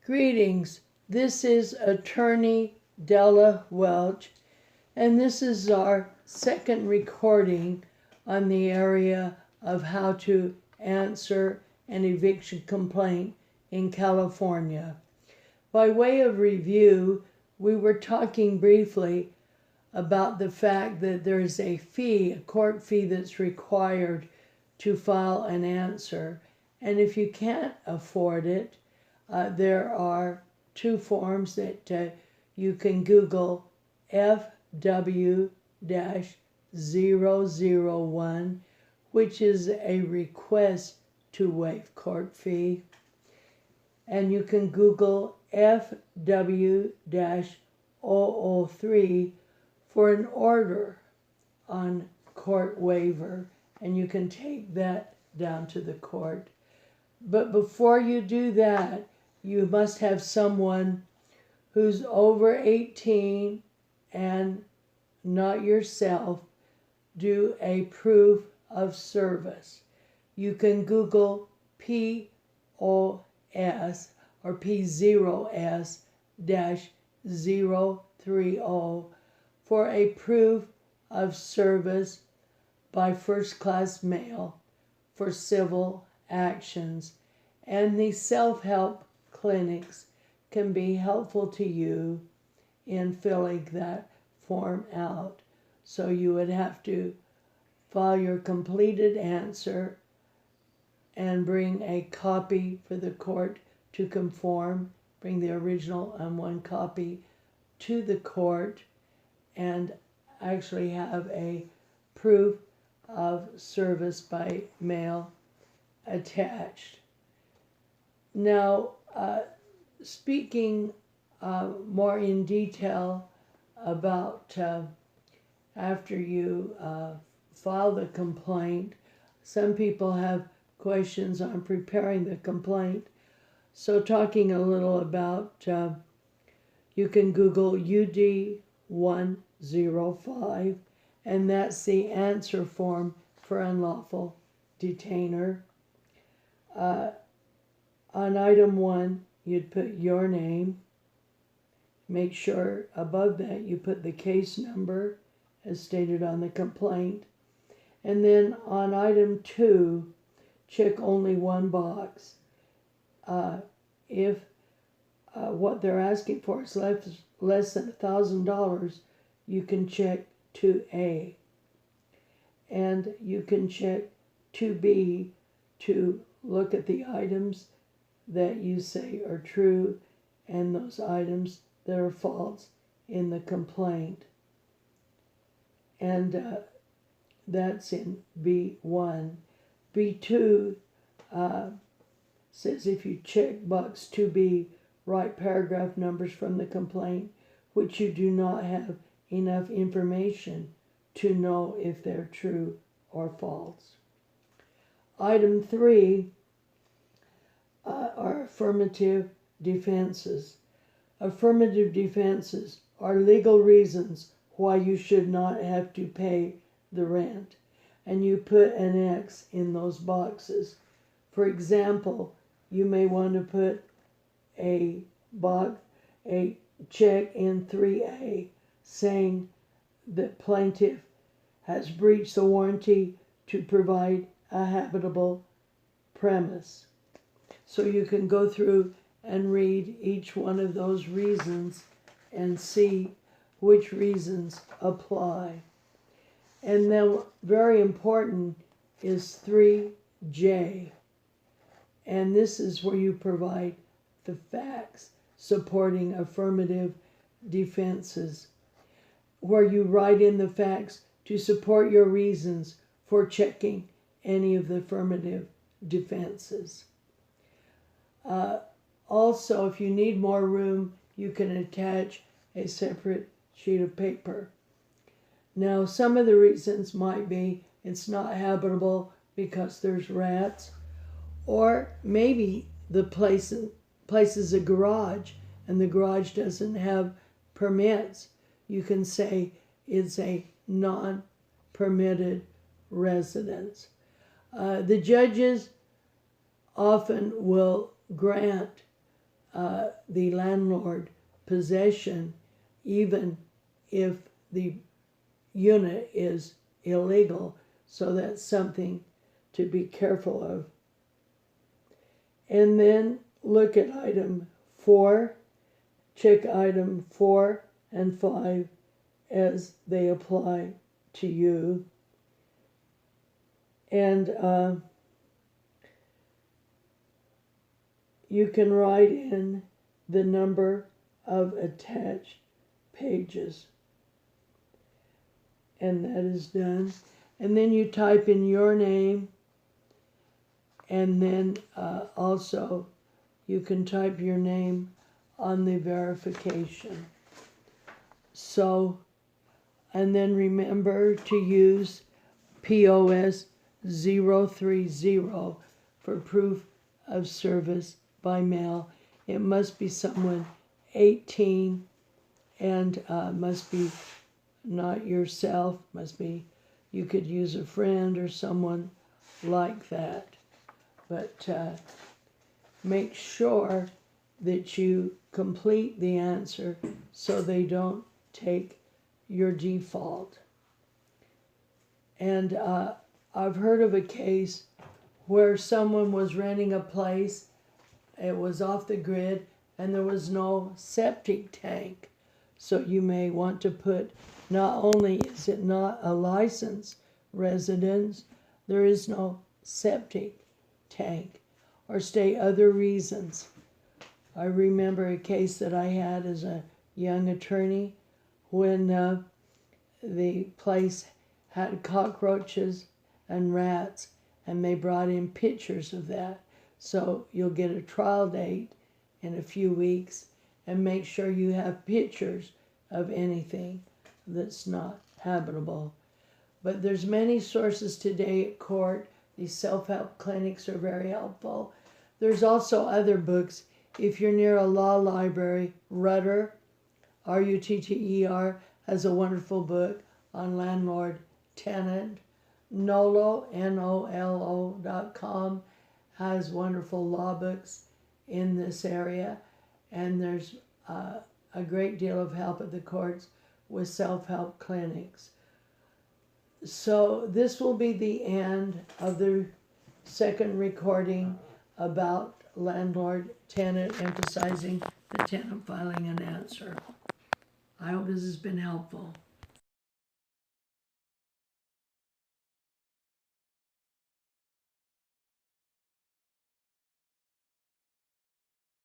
Greetings. This is Attorney Della Welch, and this is our second recording on the area of how to answer an eviction complaint in California. By way of review, we were talking briefly about the fact that there's a fee, a court fee that's required to file an answer, and if you can't afford it, there are two forms that you can Google FW-001, which is a request to waive court fee, and you can Google FW-003 for an order on court waiver, and you can take that down to the court. But before you do that, you must have someone who's over 18 and not yourself do a proof of service. You can Google POS or P0S-030 for a proof of service by first-class mail for civil actions, and the self-help clinics can be helpful to you in filling that form out. So you would have to file your completed answer and bring a copy for the court to conform, bring the original and one copy to the court, and actually have a proof of service by mail attached. Now, speaking more in detail about after you file the complaint, some people have questions on preparing the complaint. So talking a little about, you can Google UD-105, and that's the answer form for unlawful detainer. On item 1, you'd put your name. Make sure above that you put the case number as stated on the complaint. And then on item 2, check only one box. If what they're asking for is less than $1,000, you can check 2A. And you can check 2B to look at the items that you say are true and those items that are false in the complaint. And that's in B1. B2 says if you check box 2B, write paragraph numbers from the complaint which you do not have enough information to know if they're true or false. Item 3 are affirmative defenses. Affirmative defenses are legal reasons why you should not have to pay the rent, and you put an X in those boxes. For example, you may want to put a check in 3A saying that plaintiff has breached the warranty to provide a habitable premise. So you can go through and read each one of those reasons and see which reasons apply. And then very important is 3J. And this is where you provide the facts supporting affirmative defenses, where you write in the facts to support your reasons for checking any of the affirmative defenses. Also, if you need more room, you can attach a separate sheet of paper. Now, some of the reasons might be it's not habitable because there's rats, or maybe the place is a garage and the garage doesn't have permits. You can say it's a non-permitted residence. The judges often will grant the landlord possession, even if the unit is illegal. So that's something to be careful of. And then look at item 4. Check item 4 and 5 as they apply to you. And you can write in the number of attached pages. And that is done. And then you type in your name, and then also you can type your name on the verification. So, and then remember to use POS 030 for proof of service by mail. It must be someone 18 and must be not yourself, must be, you could use a friend or someone like that. But make sure that you complete the answer so they don't take your default. And I've heard of a case where someone was renting a place, it was off the grid, and there was no septic tank. So you may want to put, not only is it not a licensed residence, there is no septic tank, or state other reasons. I remember a case that I had as a young attorney when the place had cockroaches and rats, and they brought in pictures of that. So you'll get a trial date in a few weeks, and make sure you have pictures of anything that's not habitable. But there's many sources today at court. These self-help clinics are very helpful. There's also other books. If you're near a law library, Rutter, R-U-T-T-E-R, has a wonderful book on landlord-tenant. Nolo, Nolo.com, has wonderful law books in this area. And there's a great deal of help at the courts with self-help clinics. So this will be the end of the second recording about landlord-tenant, emphasizing the tenant filing an answer. I hope this has been helpful.